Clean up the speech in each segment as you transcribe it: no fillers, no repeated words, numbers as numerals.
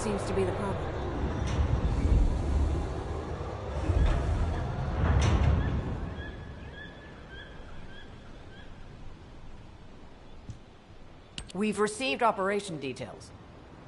That seems to be the problem. We've received operation details.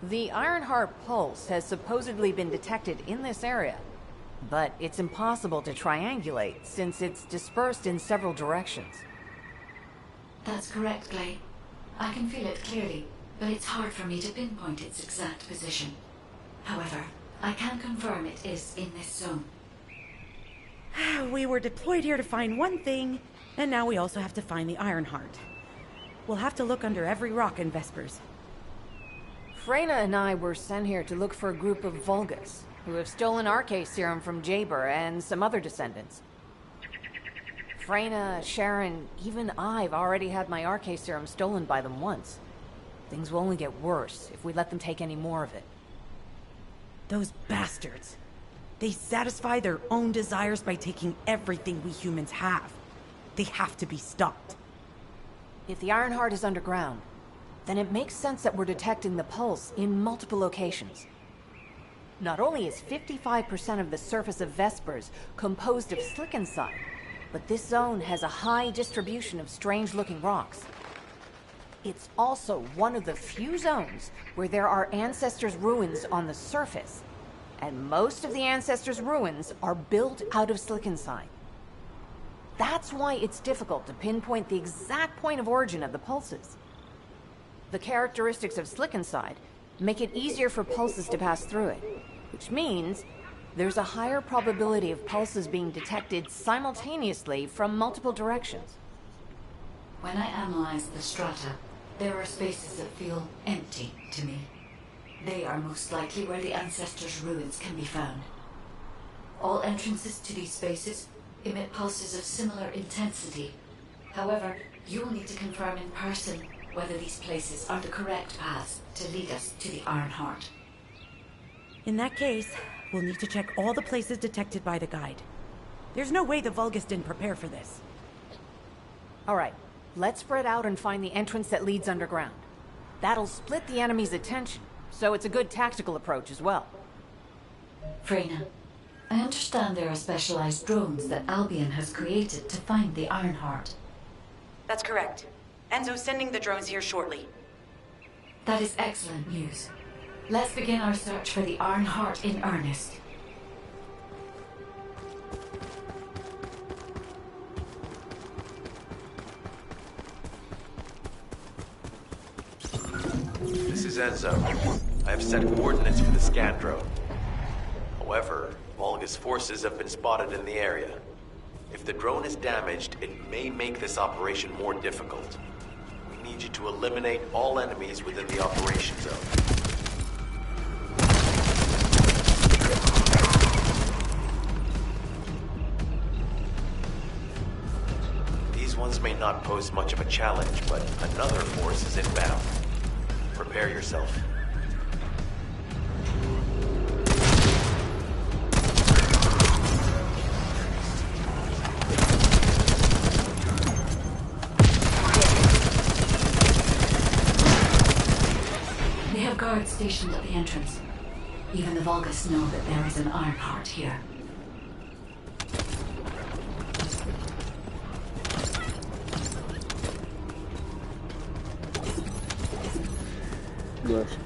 The Ironheart pulse has supposedly been detected in this area, but it's impossible to triangulate since it's dispersed in several directions. That's correct, Clay. I can feel it clearly, but it's hard for me to pinpoint its exact position. However, I can confirm it is in this zone. We were deployed here to find one thing, and now we also have to find the Ironheart. We'll have to look under every rock in Vespers. Freyna and I were sent here to look for a group of Vulgus, who have stolen RK serum from Jaber and some other descendants. Freyna, Sharon, even I've already had my RK serum stolen by them once. Things will only get worse if we let them take any more of it. Those bastards. They satisfy their own desires by taking everything we humans have. They have to be stopped. If the Ironheart is underground, then it makes sense that we're detecting the pulse in multiple locations. Not only is 55% of the surface of Vespers composed of slickensite, but this zone has a high distribution of strange-looking rocks. It's also one of the few zones where there are Ancestors' ruins on the surface, and most of the Ancestors' ruins are built out of slickensite. That's why it's difficult to pinpoint the exact point of origin of the pulses. The characteristics of slickensite make it easier for pulses to pass through it, which means there's a higher probability of pulses being detected simultaneously from multiple directions. When I analyze the strata, there are spaces that feel empty to me. They are most likely where the Ancestors' ruins can be found. All entrances to these spaces emit pulses of similar intensity. However, you will need to confirm in person whether these places are the correct paths to lead us to the Ironheart. In that case, we'll need to check all the places detected by the guide. There's no way the Vulgus didn't prepare for this. Alright, let's spread out and find the entrance that leads underground. That'll split the enemy's attention, so it's a good tactical approach as well. Freyna, I understand there are specialized drones that Albion has created to find the Ironheart. That's correct. Enzo's sending the drones here shortly. That is excellent news. Let's begin our search for the Ironheart in earnest. This is Enzo. I have set coordinates for the scan drone. However, Vulgus forces have been spotted in the area. If the drone is damaged, it may make this operation more difficult. We need you to eliminate all enemies within the operation zone. These ones may not pose much of a challenge, but another force is inbound. Prepare yourself. They have guards stationed at the entrance. Even the Vulgus know that there is an Ironheart here. Yes.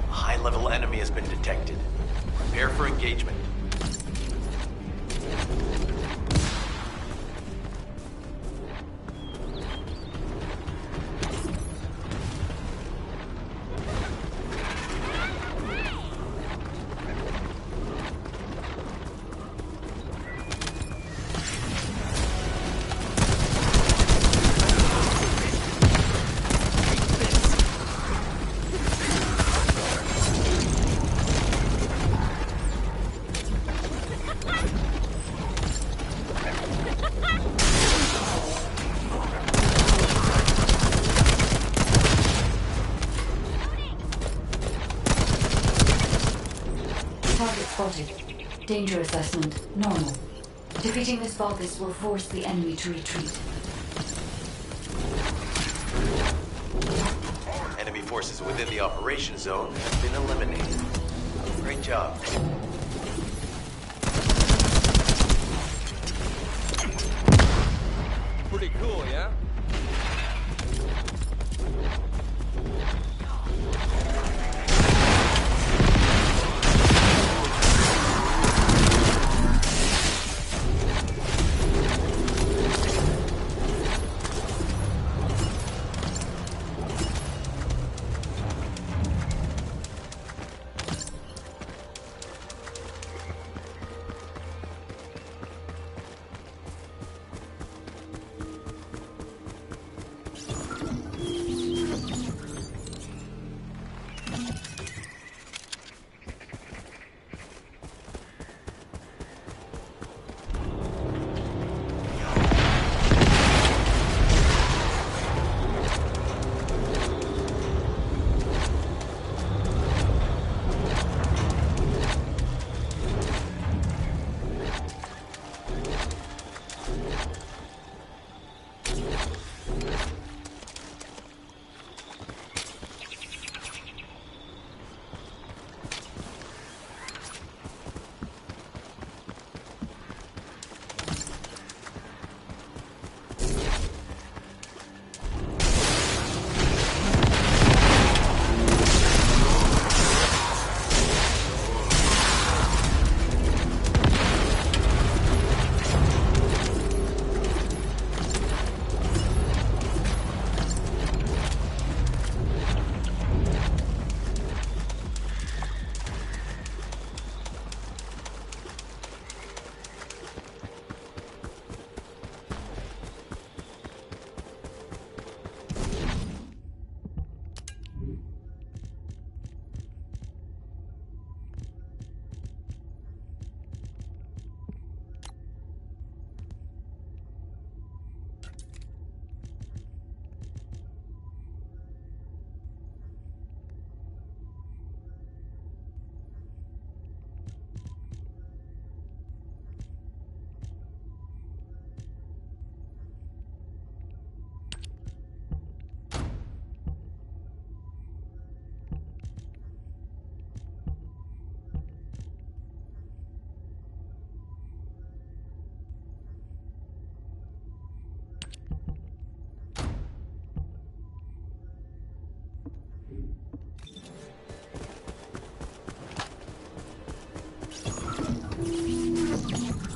High-level enemy has been detected. Prepare for engagement. Spotted. Danger assessment, normal. Defeating this Vulgus will force the enemy to retreat. Enemy forces within the operation zone have been eliminated. Great job. Pretty cool, yeah?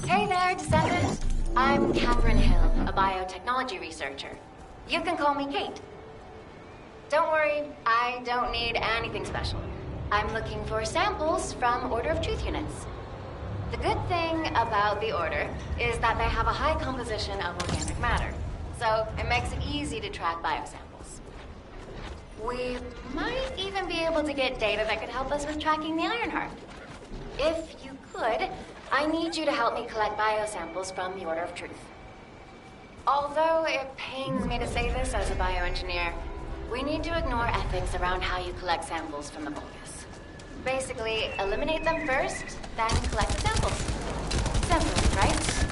Hey there, Decendant. I'm Catherine Hill, a biotechnology researcher. You can call me Kate. Don't worry, I don't need anything special. I'm looking for samples from Order of Truth units. The good thing about the Order is that they have a high composition of organic matter, so it makes it easy to track biosamples. We might even be able to get data that could help us with tracking the Ironheart. If you could, I need you to help me collect biosamples from the Order of Truth. Although it pains me to say this as a bioengineer, we need to ignore ethics around how you collect samples from the Vulgus. Basically, eliminate them first, then collect the samples. Simple, right?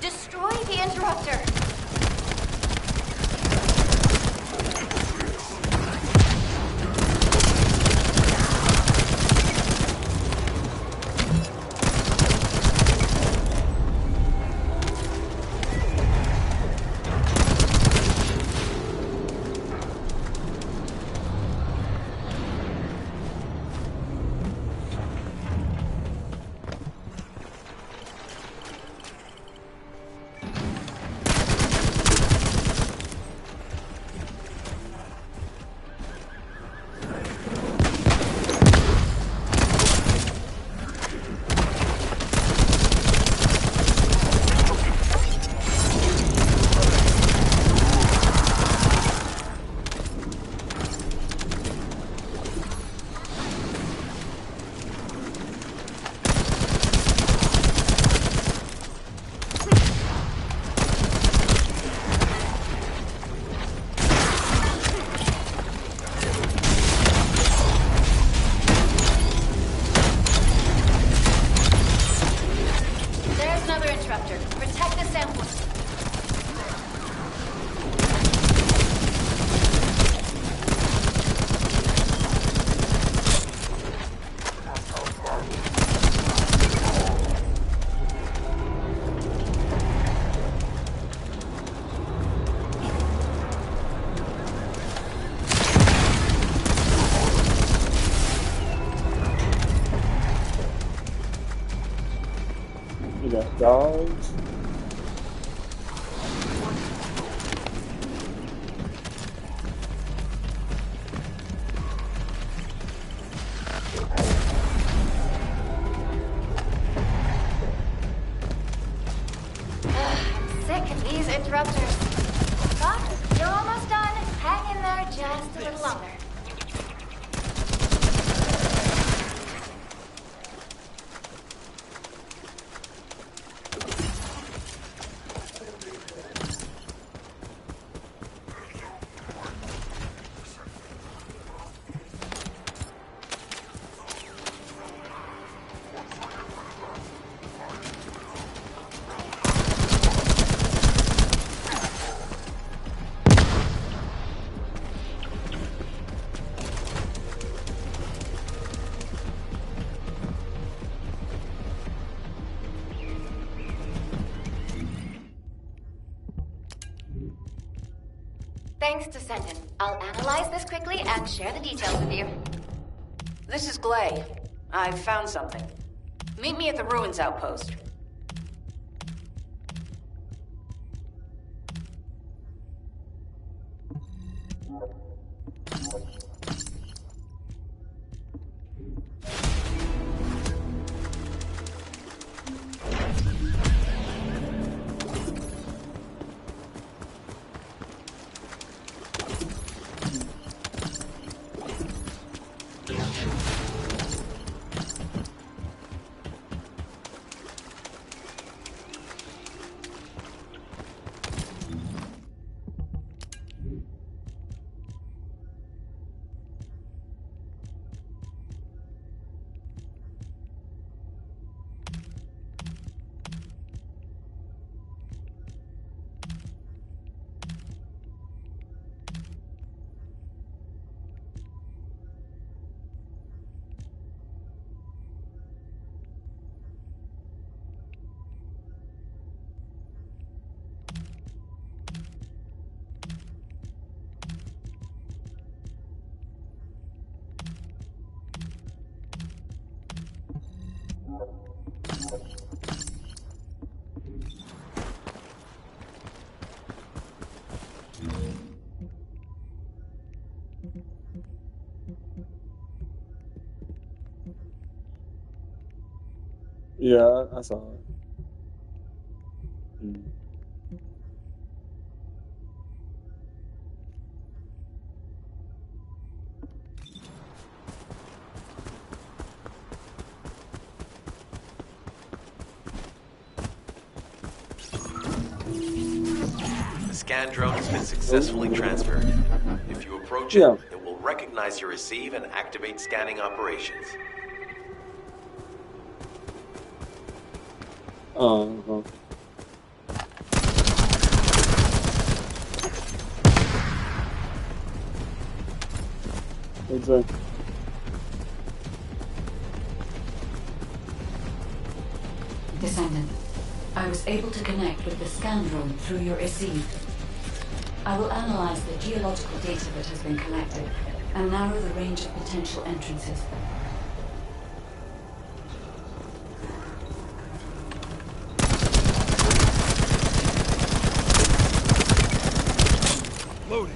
Destroy the interrupter! interruptor. Protect the sample. You got dogs. I'm sick of these interrupters. But you're almost done. Hang in there just a little longer. Thanks, Descendant. I'll analyze this quickly and share the details with you. This is Glay. I've found something. Meet me at the Ruins Outpost. Yeah, I saw it. Mm. The scan drone has been successfully transferred. If you approach it, Yeah. it will recognize your receive and activate scanning operations. Uh-huh. Exactly. Descendant, I was able to connect with the scan drone through your receive. I will analyze the geological data that has been collected and narrow the range of potential entrances. Loading.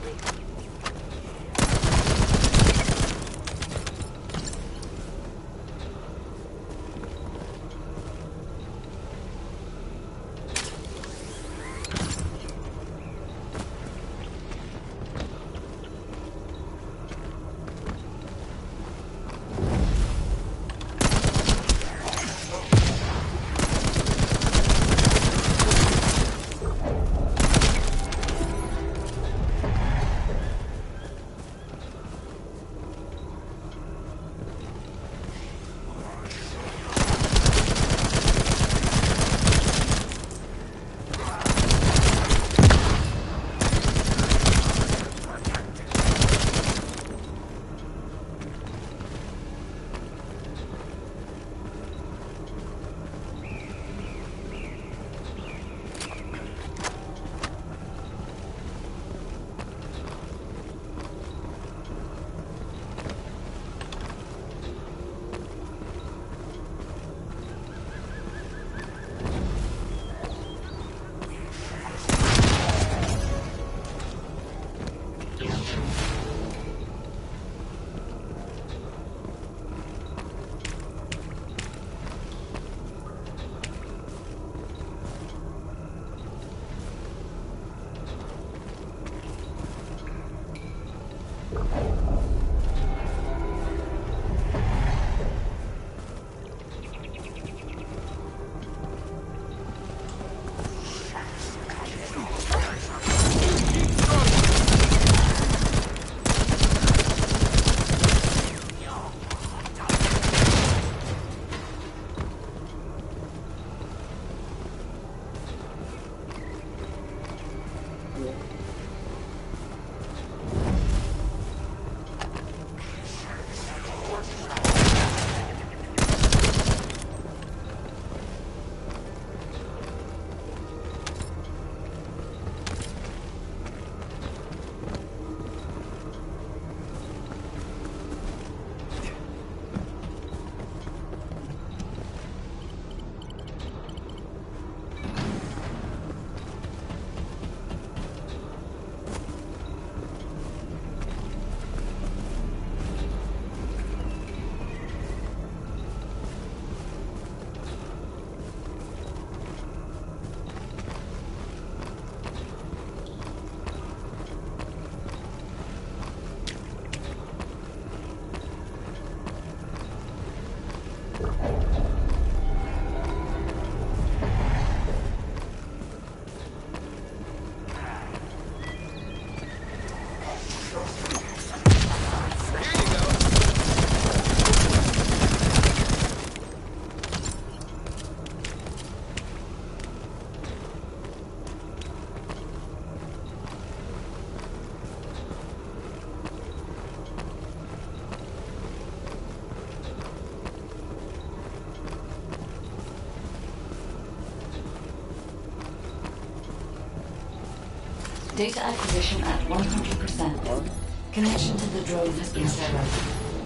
Data acquisition at 100%. Connection to the drone has been severed.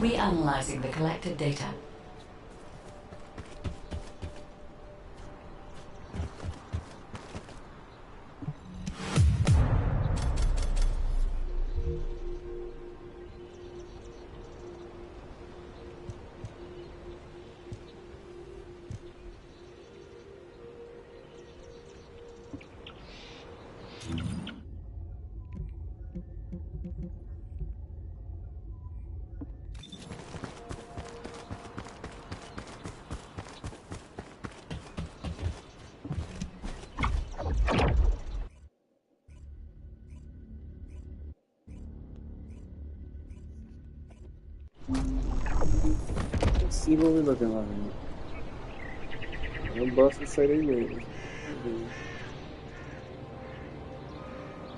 Reanalyzing the collected data. Let's see what we're looking like. Them buses say they ready.